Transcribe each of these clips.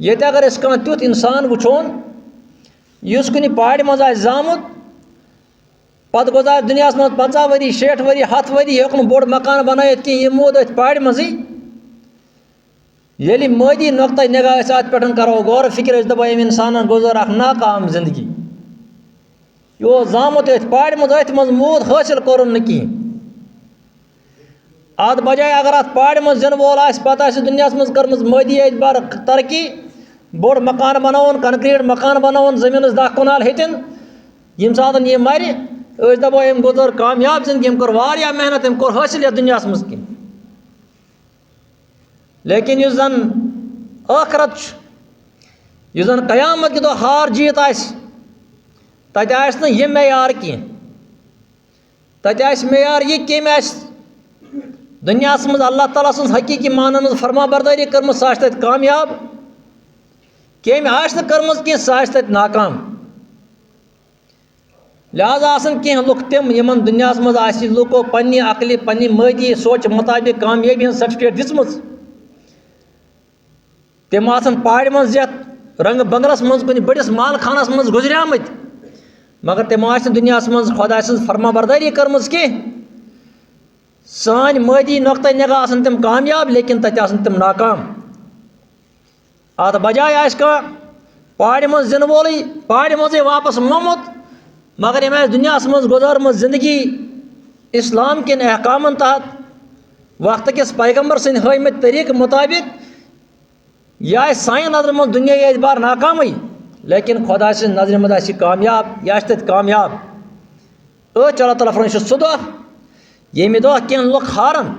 یہ اگر اس کان تیت انسان وچھون اس کنی پہاڑ مز آس زامت پتہ گزار دنیا مز 50 ؤری 60 ؤری 100 ؤری ہیوک بوڑ مکان بنائت کی یہ مود ات پہاڑ مزی یلی مادی نقطہ نگاہ اس ات پٹھن کرو غور فکر اس دبا انسان گزر اخ ناکام زندگی یہ زامت ات پہاڑ مز ات مز مود حاصل کرن نکی ات بجائے اگر ات پہاڑ مز زن وول آس پتہ آس دنیا مز کرمز مادی اعتبار ترقی بوڑ مکان بناون کنکریٹ مکان بناون زمین 10 کنال ہیتن یم ساتن یہ مر اس دپو ام گزر کامیاب زندگی ام کر واریا محنت ام کور حاصل یتھ دنیا مز کی لیکن اس زن آخرت اس زن قیامت کی دو ہار جیت آس تتہ آس نہ یہ معیار کی تتہ آس معیار یہ کم آس دنیا مز اللہ تعالیٰ سن حقیقی معنی مز فرما برداری کرم سہ تت کامیاب کم آس کرم کی سہ تت ناکام لہذا آسن کی لوگ تم یمن دنیا مز آس لوکو پنہ عقل پنہ مادی سوچ مطابق کامیابی ہند سرٹیفکیٹ دژمٕژ تم آسن پہاڑ مز یتھ رنگ بنگلس مز کن بڑس مال خانس مز گزریمت مگر تم آس دنیا مز خدا سن فرما برداری کرمز کی سان مادی نقطہ نگاہ آسن تم کامیاب لیکن تتہ آسن تم ناکام ات بجائے آس کانٛہہ پہاڑ مز زن وولٕے پہاڑ مزے واپس مومت مگر یم دنیا مز گزارمت زندگی اسلام کن احکامن تحت وقت کس پیغمبر سن ہٲومٕتۍ طریقہ مطابق یہ سانہ نظر مز دنیا اعتبار ناکامٕے لیکن خدا سٕنٛزِ نظرِ مز آسہِ کامیاب یہ آسہِ تتہِ کامیاب چھ اللہ تعالیٰ فرماوان یہ سُہ دۄہ ییٚمہِ دۄہ کینٛہہ لُکھ ہارن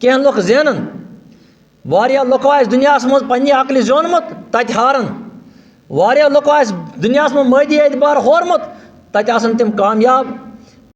کینٛہہ لُکھ زینن واریاہ لُکو آسہِ دنیا مز پننہِ عقلہِ زیوٗنمُت تتہِ ہارن واریاہ لُکو آسہِ دنیا مز مٲدی اعتبار ہورمُت تتہِ آسن تِم کامیاب